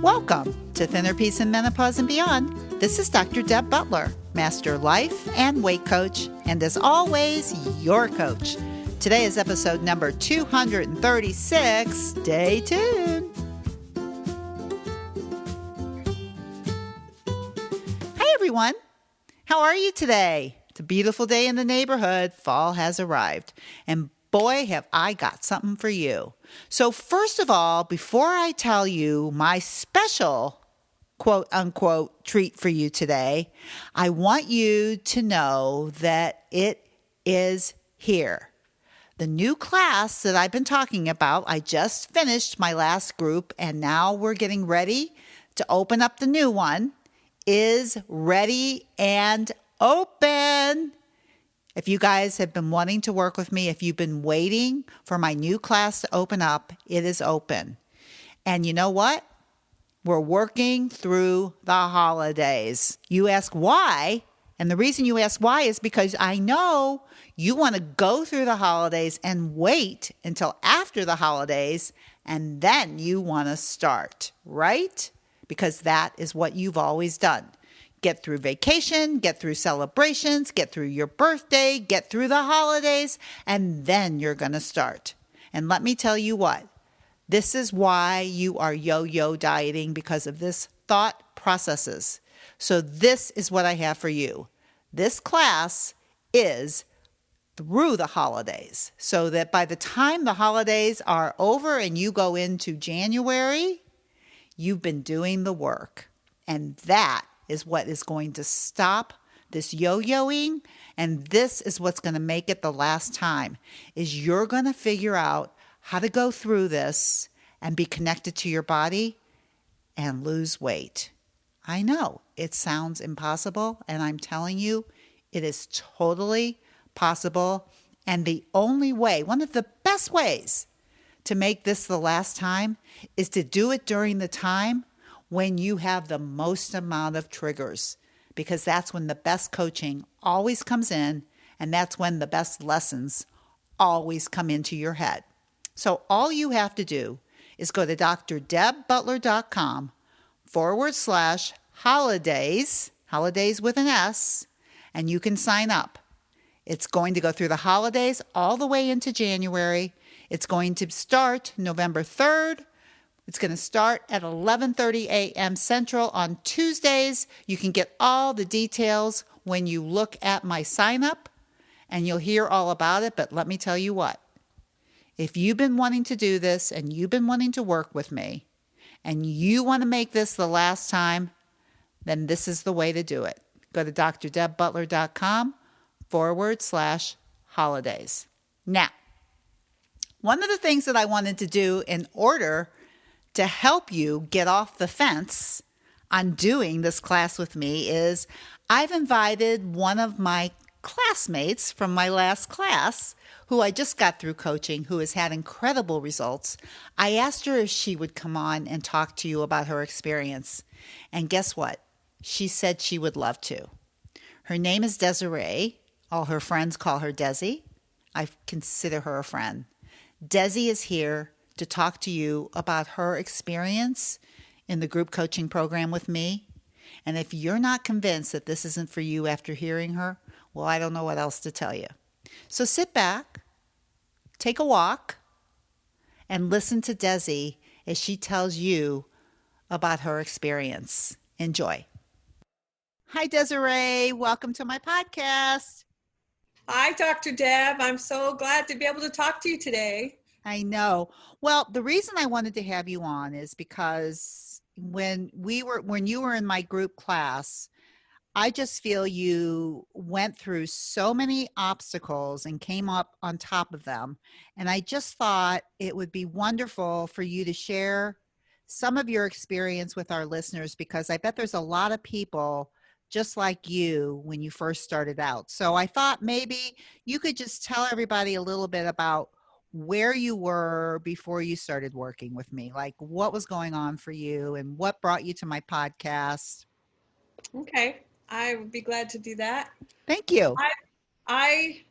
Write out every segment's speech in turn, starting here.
Welcome to Thinner Peace and Menopause and Beyond. This is Dr. Deb Butler, Master Life and Weight Coach, and as always, your coach. Today is episode number 236. Stay tuned. Hi, everyone. How are you today? It's a beautiful day in the neighborhood. Fall has arrived. And boy, have I got something for you. So first of all, before I tell you my special quote unquote treat for you today, I want you to know that it is here. The new class that I've been talking about, I just finished my last group and now we're getting ready to open up the new one, is ready and open. If you guys have been wanting to work with me, if you've been waiting for my new class to open up, it is open. And you know what? We're working through the holidays. You ask why, and the reason you ask why is because I know you want to go through the holidays and wait until after the holidays, and then you want to start, right? Because that is what you've always done. Get through vacation, get through celebrations, get through your birthday, get through the holidays, and then you're going to start. And let me tell you what, this is why you are yo-yo dieting, because of this thought processes. So this is what I have for you. This class is through the holidays, so that by the time the holidays are over and you go into January, you've been doing the work. And that is what is going to stop this yo-yoing, and this is what's going to make it the last time, is you're going to figure out how to go through this and be connected to your body and lose weight. I know it sounds impossible, and I'm telling you, it is totally possible, and the only way, one of the best ways to make this the last time is to do it during the time when you have the most amount of triggers, because that's when the best coaching always comes in, and that's when the best lessons always come into your head. So all you have to do is go to drdebbutler.com/holidays, holidays with an S, and you can sign up. It's going to go through the holidays all the way into January. It's going to start November 3rd. It's going to start at 11:30 a.m. Central on Tuesdays. You can get all the details when you look at my sign up, and you'll hear all about it. But let me tell you what, if you've been wanting to do this and you've been wanting to work with me and you want to make this the last time, then this is the way to do it. Go to drdebbutler.com/holidays. Now, one of the things that I wanted to do in order to help you get off the fence on doing this class with me is I've invited one of my classmates from my last class, who I just got through coaching, who has had incredible results. I asked her if she would come on and talk to you about her experience. And guess what? She said she would love to. Her name is Desiree. All her friends call her Desi. I consider her a friend. Desi is here to talk to you about her experience in the group coaching program with me. And if you're not convinced that this isn't for you after hearing her, well, I don't know what else to tell you. So sit back, take a walk, and listen to Desi as she tells you about her experience. Enjoy. Hi, Desiree. Welcome to my podcast. Hi, Dr. Deb. I'm so glad to be able to talk to you today. I know. Well, the reason I wanted to have you on is because when you were in my group class, I just feel you went through so many obstacles and came up on top of them. And I just thought it would be wonderful for you to share some of your experience with our listeners, because I bet there's a lot of people just like you when you first started out. So I thought maybe you could just tell everybody a little bit about where you were before you started working with me, like what was going on for you and what brought you to my podcast. Okay, I would be glad to do that. Thank you. I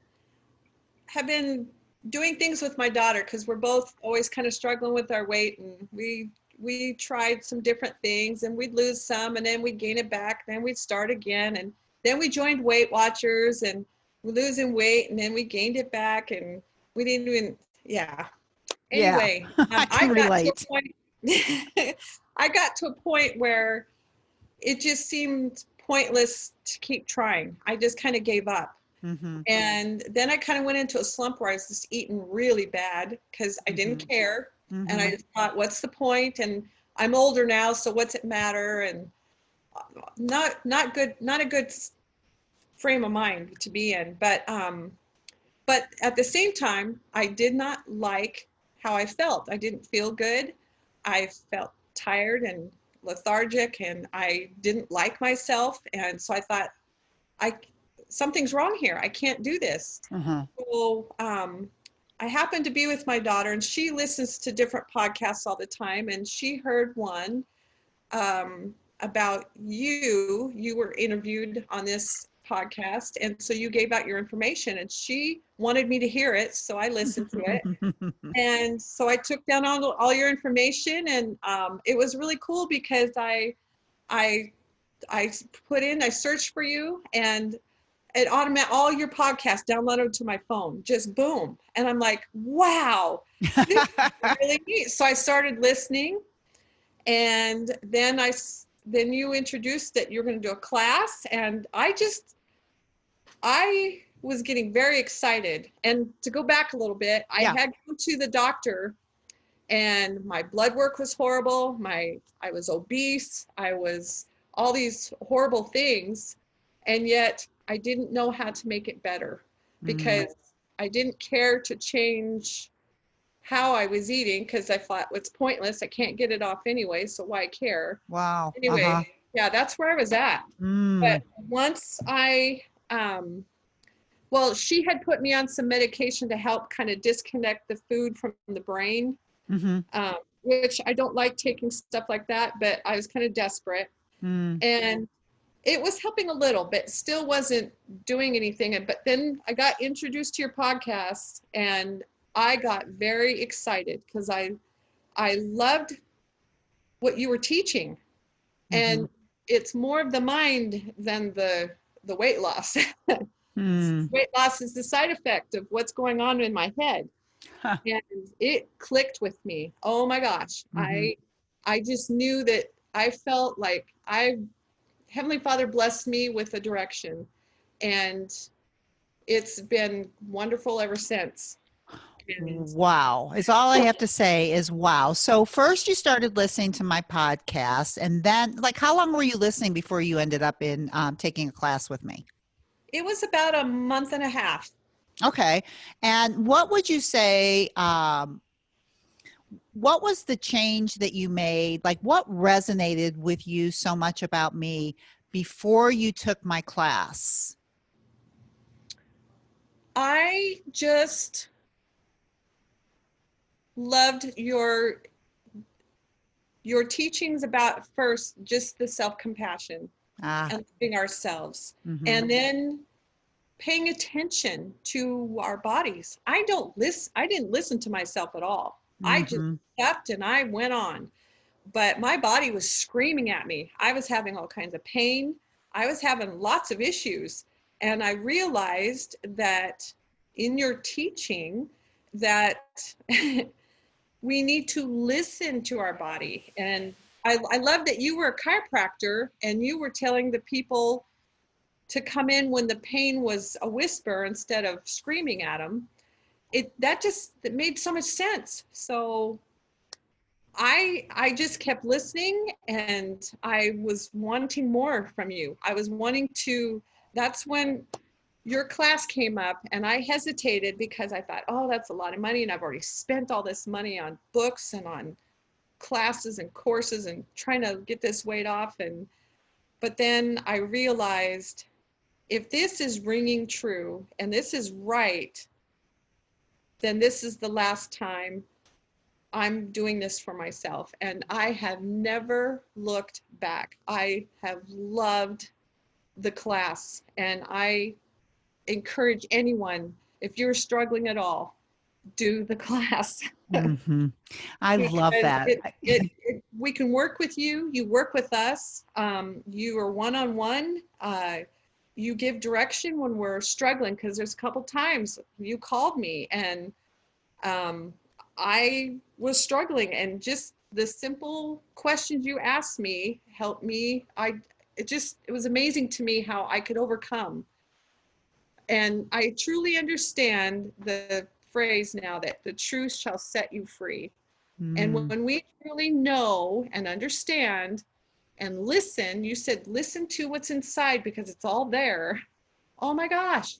have been doing things with my daughter because we're both always kind of struggling with our weight, and we we tried some different things, and we'd lose some and then we'd gain it back, then we'd start again, and then we joined Weight Watchers and we're losing weight, and then we gained it back, and we didn't even, yeah. Yeah, Anyway, I I can got to relate. a point I got to a point where it just seemed pointless to keep trying. I just kind of gave up. Mm-hmm. And then I kind of went into a slump where I was just eating really bad because I Mm-hmm. didn't care. And Mm-hmm. I just thought, what's the point? And I'm older now, so what's it matter? And not good, not a good frame of mind to be in. But at the same time, I did not like how I felt. I didn't feel good. I felt tired and lethargic, and I didn't like myself. And so I thought, I something's wrong here. I can't do this. Uh-huh. So I happened to be with my daughter, and she listens to different podcasts all the time. And she heard one about you. You were interviewed on this podcast, and so you gave out your information, and she wanted me to hear it, so I listened to it. And so I took down all your information, and it was really cool because I I I searched for you, and it automatic all your podcasts downloaded to my phone, just boom. And I'm like, wow, this is really neat. So I started listening, and then you introduced that you're going to do a class, and I was getting very excited. And to go back a little bit, I Yeah. had gone to the doctor, and my blood work was horrible. I was obese. I was all these horrible things, and yet I didn't know how to make it better Mm. because I didn't care to change how I was eating because I thought, well, it's pointless. I can't get it off anyway, so why care? Wow. Uh-huh. Anyway, yeah, that's where I was at. Mm. But once well, she had put me on some medication to help kind of disconnect the food from the brain, Mm-hmm. which I don't like taking stuff like that, but I was kind of desperate. Mm. And it was helping a little, but still wasn't doing anything. But then I got introduced to your podcast, and I got very excited because I loved what you were teaching. Mm-hmm. And it's more of the mind than the weight loss. Mm. Weight loss is the side effect of what's going on in my head. Huh. And it clicked with me. Oh my gosh. Mm-hmm. I just knew that I felt like Heavenly Father blessed me with a direction, and it's been wonderful ever since. And Wow. Is all I have to say is wow. So first you started listening to my podcast, and then like how long were you listening before you ended up in taking a class with me? it was about a month and a half. Okay. And what would you say, what was the change that you made? Like what resonated with you so much about me before you took my class? I just loved your teachings about first just the self-compassion Ah, and loving ourselves, mm-hmm, and then paying attention to our bodies. I didn't listen to myself at all. I just mm-hmm, stepped and I went on. But my body was screaming at me. I was having all kinds of pain. I was having lots of issues. And I realized that in your teaching that we need to listen to our body. And I love that you were a chiropractor and you were telling the people to come in when the pain was a whisper instead of screaming at them. It made so much sense. So I just kept listening, and I was wanting more from you. I was wanting to, that's when your class came up, and I hesitated because I thought, oh, that's a lot of money, and I've already spent all this money on books and on classes and courses and trying to get this weight off. But then I realized if this is ringing true and this is right, then this is the last time I'm doing this for myself. And I have never looked back. I have loved the class, and I encourage anyone, if you're struggling at all, do the class. Hmm. I love Because that. we can work with you, you work with us, you are one-on-one, you give direction when we're struggling, because there's a couple times you called me and um, I was struggling, and just the simple questions you asked me helped me. It was amazing to me how I could overcome. And I truly understand the phrase now that the truth shall set you free. And Mm, when we truly know and understand and listen, you said listen to what's inside because it's all there. Oh my gosh.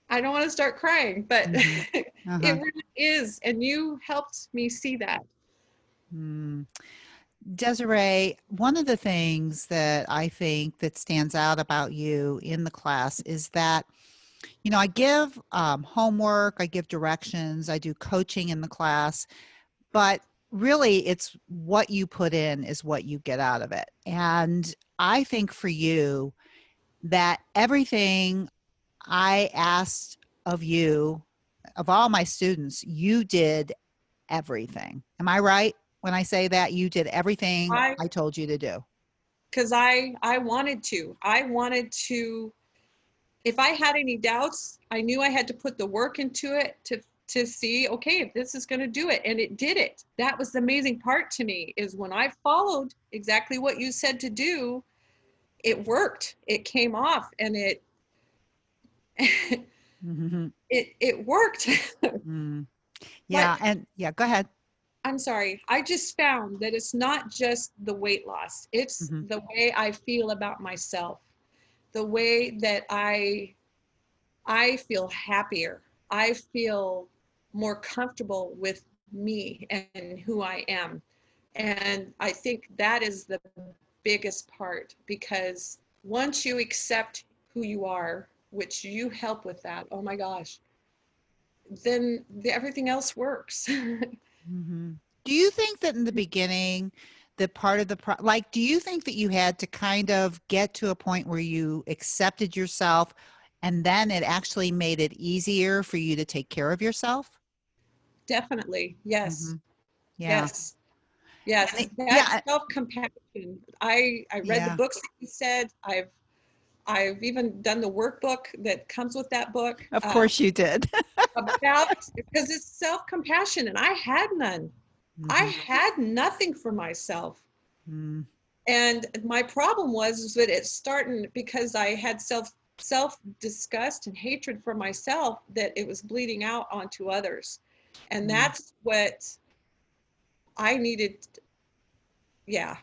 I don't want to start crying, but hmm. it Uh-huh. really is. And you helped me see that. Mm. Desiree, one of the things that I think that stands out about you in the class is that, I give homework, I give directions, I do coaching in the class, but really it's what you put in is what you get out of it. And I think for you that everything I asked of you, of all my students, you did everything. Am I right when I say that you did everything I I told you to do? because I wanted to. I wanted to. If I had any doubts, I knew I had to put the work into it to see, okay, if this is going to do it, and it did it. That was the amazing part to me, is when I followed exactly what you said to do, it worked. It came off, and it Hmm. it worked. Mm. But Yeah. And yeah, go ahead. I'm sorry, I just found that it's not just the weight loss. It's Hmm. the way I feel about myself, the way that I feel happier. I feel more comfortable with me and who I am. And I think that is the biggest part, because once you accept who you are, which you help with that, oh my gosh, then everything else works. Hmm. Do you think that in the beginning, that part of the like, do you think that you had to kind of get to a point where you accepted yourself and then it actually made it easier for you to take care of yourself? Definitely. Yes. Hmm. Yeah. Yes. Yes. That Yeah. self-compassion. I read the Yeah. books that you said. I've even done the workbook that comes with that book, Of course you did. about, because it's self-compassion, and I had none. I Hmm. had nothing for myself. Mm. And my problem was is that it started because I had self disgust and hatred for myself, that it was bleeding out onto others. And Mm. that's what I needed. Yeah.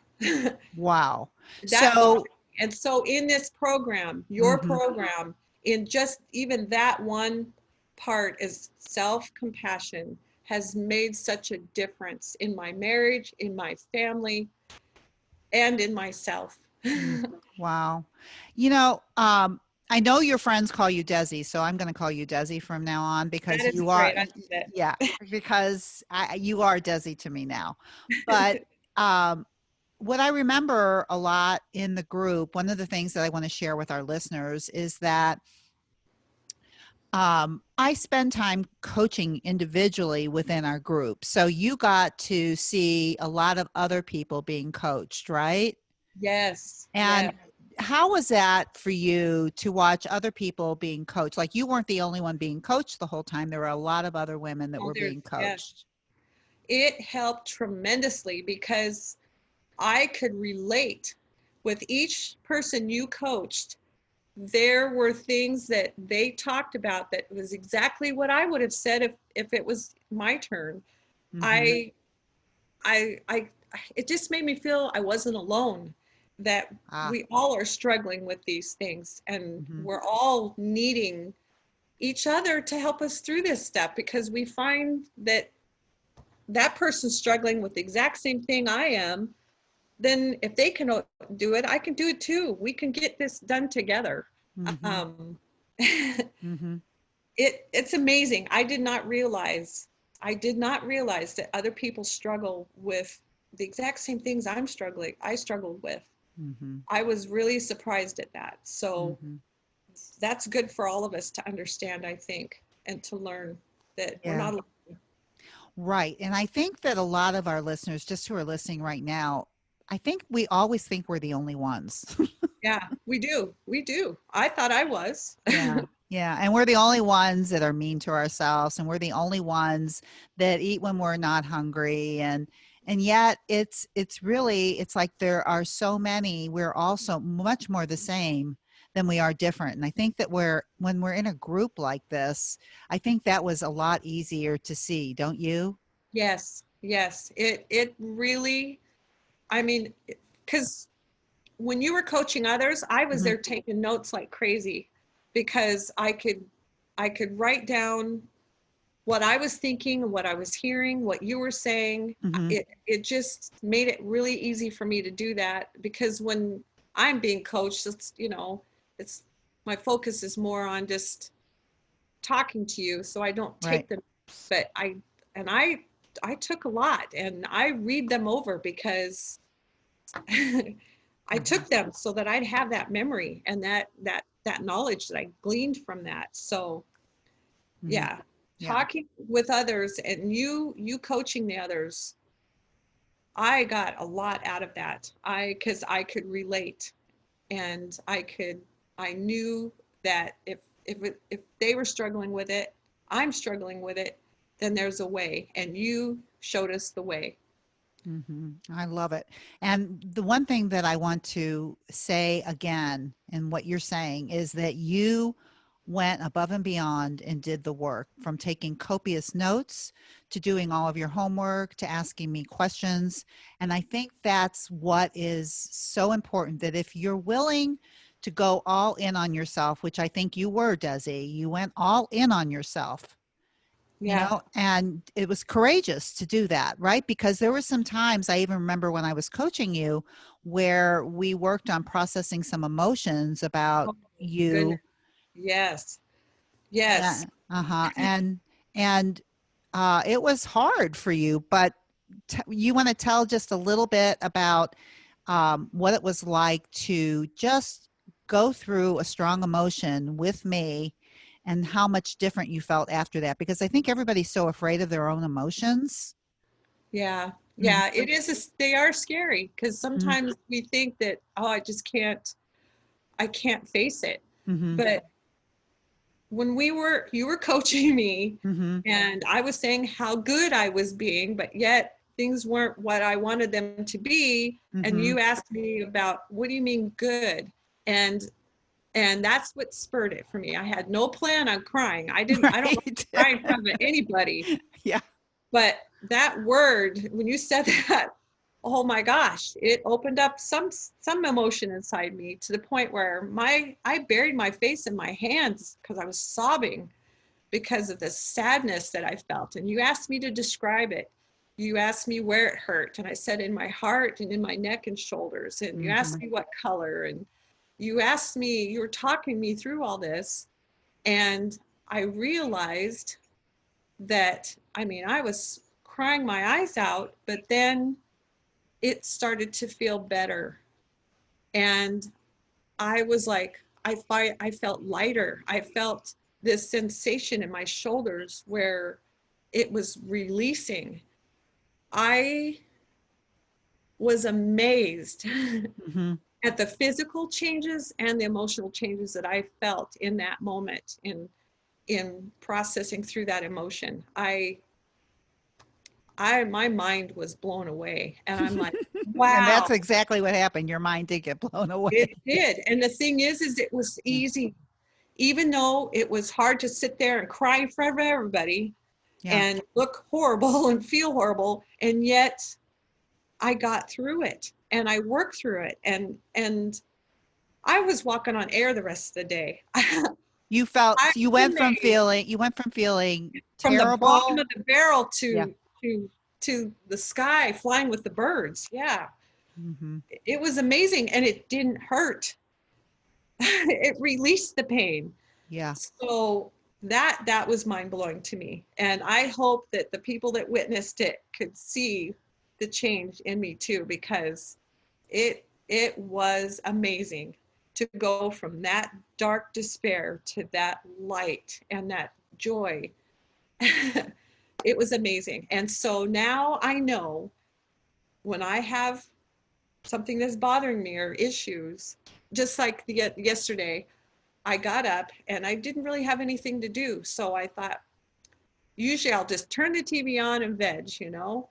Wow. That bothered So, me. And so in this program, your mhm. program, in just even that one part is self-compassion, has made such a difference in my marriage, in my family, and in myself. Mm. Wow. I know your friends call you Desi, so I'm going to call you Desi from now on because That is you are, great. I love yeah, because you are Desi to me now. But it. um, what I remember a lot in the group, one of the things that I want to share with our listeners is that I spend time coaching individually within our group. So you got to see a lot of other people being coached, right? Yes. And Yes. how was that for you to watch other people being coached? Like you weren't the only one being coached the whole time. There were a lot of other women that Oh, were being yes. coached. It helped tremendously because I could relate with each person you coached. There were things that they talked about that was exactly what I would have said if it was my turn. Hmm. I I it just made me feel I wasn't alone, that Ah. we all are struggling with these things, and Hmm. we're all needing each other to help us through this stuff, because we find that that person's struggling with the exact same thing I am. Then if they can do it, I can do it too. We can get this done together. Hmm. Um, Hmm. it's amazing. I did not realize that other people struggle with the exact same things I struggled with. Hmm. I was really surprised at that. So Hmm. that's good for all of us to understand, I think. and to learn that we're Yeah. not alone. Right. And I think that a lot of our listeners, just who are listening right now, I think we always think we're the only ones. Yeah, we do. We do. I thought I was. Yeah. Yeah. And we're the only ones that are mean to ourselves. And we're the only ones that eat when we're not hungry. And yet it's really, it's like there are so many, we're all so much more the same than we are different. And I think that when we're in a group like this, I think that was a lot easier to see, don't you? Yes, yes. It really, I mean, because when you were coaching others, I was Mhm. there taking notes like crazy because I could write down what I was thinking, what I was hearing, what you were saying. Mhm. It just made it really easy for me to do that because when I'm being coached, it's my focus is more on just talking to you, so I don't Right. take them. But I took a lot and I read them over because I Mhm. took them so that I'd have that memory and that knowledge that I gleaned from that. So Mhm. yeah, Yeah. talking with others and you coaching the others, I got a lot out of that. Because I could relate and I knew that if they were struggling with it, I'm struggling with it, then there's a way, and you showed us the way. I love it. And the one thing that I want to say again, in what you're saying, is that you went above and beyond and did the work, from taking copious notes to doing all of your homework to asking me questions. And I think that's what is so important, that if you're willing to go all in on yourself, which I think you were, Desi, you went all in on yourself, Yeah. and it was courageous to do that, right? Because there were some times, I even remember when I was coaching you, where we worked on processing some emotions about Oh goodness. you. Yes. Yes. Uh-huh. And it was hard for you, but you want to tell just a little bit about what it was like to just go through a strong emotion with me, and how much different you felt after that, because I think everybody's so afraid of their own emotions. Yeah. Yeah. Mhm. It is. They are scary because Mhm. sometimes we think that, oh, I can't face it. Mhm. But when you were coaching me Mhm. and I was saying how good I was being, but yet things weren't what I wanted them to be. And Mhm. you asked me about, what do you mean good? And and that's what spurred it for me. I had no plan on crying. I don't like to Right. cry in front of anybody. Yeah. But that word, when you said that, oh my gosh, it opened up some emotion inside me to the point where my I buried my face in my hands because I was sobbing because of the sadness that I felt. And you asked me to describe it. You asked me where it hurt, and I said in my heart and in my neck and shoulders. And you asked Mhm. me what color, and you were talking me through all this, and I realized that, I mean, I was crying my eyes out, but then it started to feel better. And I was like, I felt lighter. I felt this sensation in my shoulders where it was releasing. I was amazed Mhm. at the physical changes and the emotional changes that I felt in that moment in processing through that emotion. My mind was blown away, and I'm like, And wow, that's exactly what happened. Your mind did get blown away. it did. And the thing is it was Yeah. easy, even though it was hard to sit there and cry in front of everybody Yeah. and look horrible and feel horrible, and yet I got through it and I worked through it, and I was walking on air the rest of the day. I You was went from amazed. feeling From the bottom terrible. of the barrel Yeah. to the sky, flying with the birds. Yeah, Mhm. it was amazing, and it didn't hurt. It released the pain. Yeah. So that was mind blowing to me, and I hope that the people that witnessed it could see the change in me too, because it was amazing to go from that dark despair to that light and joy. It was amazing. And so now I know when I have something that's bothering me or issues, just like yesterday, I got up and I didn't really have anything to do. So I thought, usually I'll just turn the TV on and veg,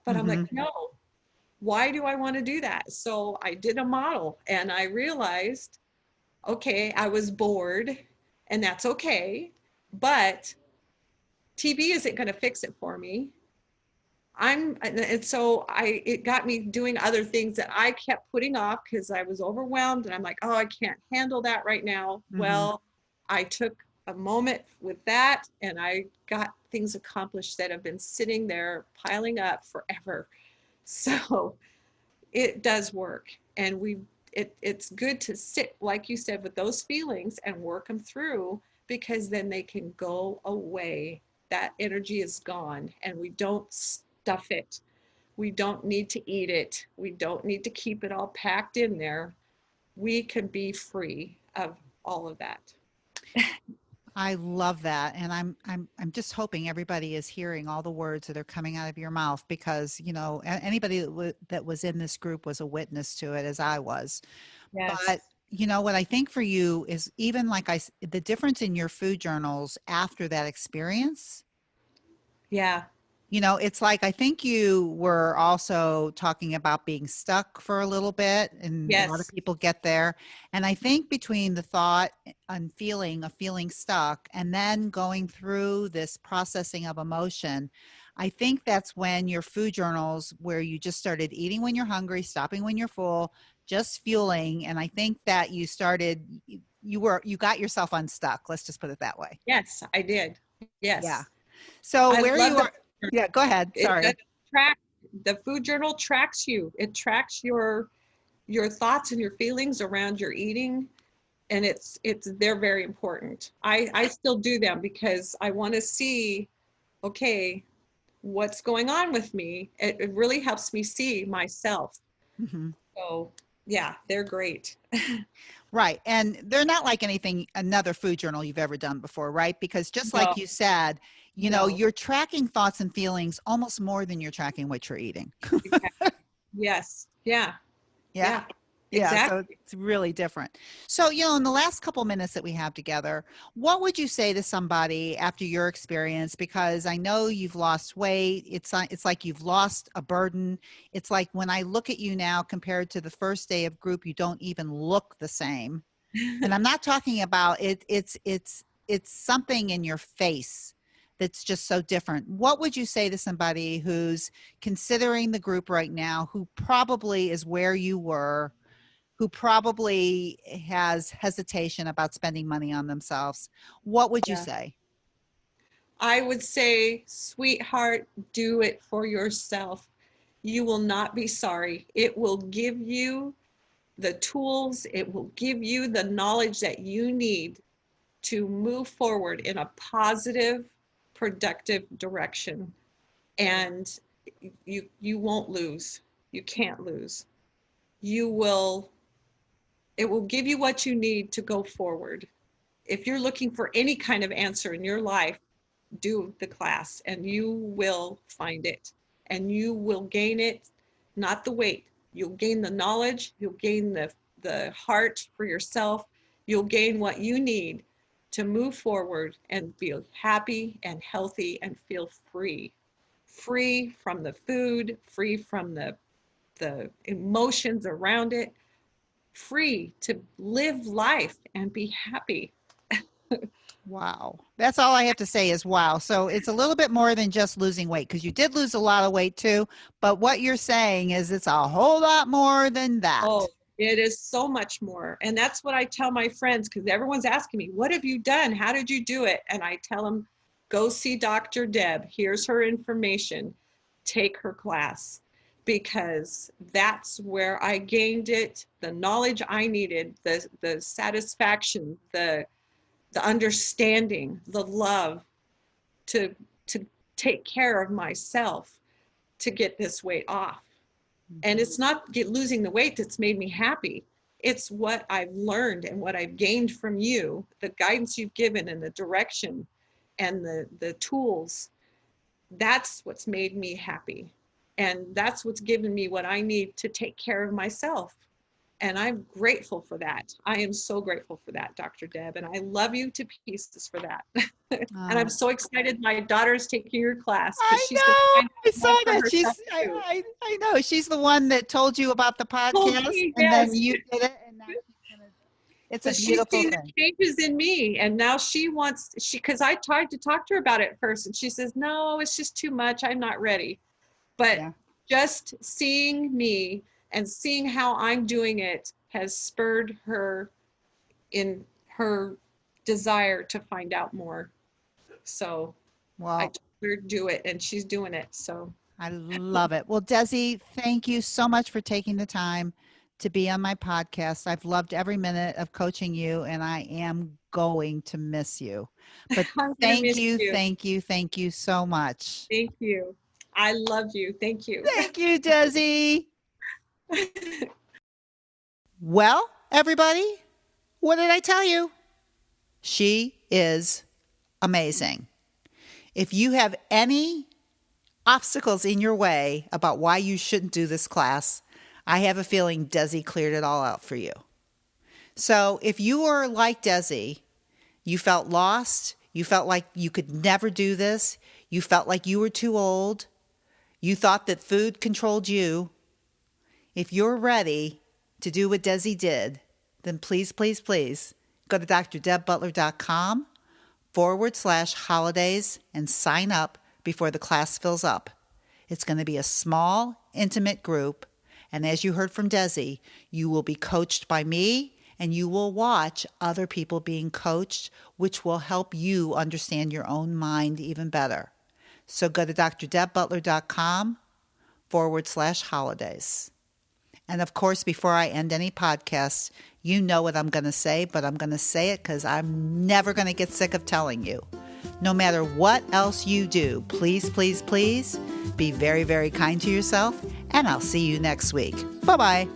but I'm like, Mm-hmm. no, why do I want to do that? So I did a model and I realized, okay, I was bored and that's okay, but TV isn't going to fix it for me. And so it got me doing other things that I kept putting off because I was overwhelmed and I'm like, oh, I can't handle that right now. Mm-hmm. Well, I took a moment with that and I got things accomplished that have been sitting there piling up forever. So it does work. And it's good to sit, like you said, with those feelings and work them through because then they can go away. That energy is gone and we don't stuff it. We don't need to eat it. We don't need to keep it all packed in there. We can be free of all of that. I love that, and I'm just hoping everybody is hearing all the words that are coming out of your mouth because anybody that was in this group was a witness to it, as I was. But Yes. what I think for you is even like the difference in your food journals after that experience. Yeah. It's like I think you were also talking about being stuck for a little bit, and a lot of Yes. people get there. And I think between the thought and feeling of feeling stuck and then going through this processing of emotion, I think that's when your food journals, where you just started eating when you're hungry, stopping when you're full, just fueling. And I think that you started, you got yourself unstuck. Let's just put it that way. Yes, I did. Yeah. Yes. So I where love you the are, yeah, go ahead. it does Sorry. track the food journal tracks you. It tracks your thoughts and your feelings around your eating and it's they're very important. I still do them because I want to see, okay, what's going on with me. It really helps me see myself. Mhm. So yeah, they're great. Right, and they're not like anything another food journal you've ever done before, right? Because just like No, you said, no, you're tracking thoughts and feelings almost more than you're tracking what you're eating. exactly. Yes, yeah, Yeah. yeah, Yeah, so exactly. it's really different. So, in the last couple minutes that we have together, what would you say to somebody after your experience? Because I know you've lost weight. It's like you've lost a burden. It's like when I look at you now compared to the first day of group, you don't even look the same. And I'm not talking about it. It's something in your face that's just so different. What would you say to somebody who's considering the group right now, who probably is where you were, who probably has hesitation about spending money on themselves? What would you Yeah. say? I would say, sweetheart, do it for yourself. You will not be sorry. It will give you the tools, it will give you the knowledge that you need to move forward in a positive, productive direction. And you won't lose. You can't lose. You will it will give you what you need to go forward. If you're looking for any kind of answer in your life, do the class and you will find it and you will gain it, not the weight. You'll gain the knowledge, you'll gain the heart for yourself, you'll gain what you need to move forward and feel happy and healthy and feel free. Free from the food, free from the emotions around it, free to live life and be happy. Wow. That's all I have to say is wow. So it's a little bit more than just losing weight because you did lose a lot of weight too. But what you're saying is it's a whole lot more than Oh, that. it is so much more. And that's what I tell my friends because everyone's asking me, what have you done? How did you do it? And I tell them, go see Dr. Deb. Here's her information. Take her class because that's where I gained it, the knowledge I needed, the satisfaction, the understanding, the love to to take care of myself to get this weight off. And Mhm. it's not losing the weight that's made me happy. It's what I've learned and what I've gained from you, the guidance you've given and the direction. and the tools, that's what's made me happy. And that's what's given me what I need to take care of myself. And I'm grateful for that. I am so grateful for that, Dr. Deb. And I love you to pieces for that. And I'm Oh, so excited my daughter's taking your class because I she's going to know. find I out more saw for that. herself too. I know. She's the one that told you about the Told podcast, me, and then yes. you did it, and now she's gonna. It's a But she's beautiful seen the thing. changes in me, and now because I tried to talk to her about it at first, and she says, no, it's just too much. I'm not ready. But Yeah. just seeing me and seeing how I'm doing it has spurred her in her desire to find out more. So I Well, told her to do it, and she's doing it. So I love it. Well, Desi, thank you so much for taking the time to be on my podcast. I've loved every minute of coaching you, and I am going to miss you. But I'm going to miss you. thank you so much. Thank you. I love you. Thank you. Thank you, Desi. Well, everybody, what did I tell you? She is amazing. If you have any obstacles in your way about why you shouldn't do this class, I have a feeling Desi cleared it all out for you. So if you were like Desi, you felt lost, you felt like you could never do this, you felt like you were too old, you thought that food controlled you, if you're ready to do what Desi did, then please, please, please go to drdebbutler.com/holidays and sign up before the class fills up. It's going to be a small, intimate group. And as you heard from Desi, you will be coached by me and you will watch other people being coached, which will help you understand your own mind even better. So go to drdebbutler.com/holidays. And of course, before I end any podcast, you know what I'm going to say, but I'm going to say it because I'm never going to get sick of telling you. No matter what else you do, please, please, please be very, very kind to yourself, and I'll see you next week. Bye-bye.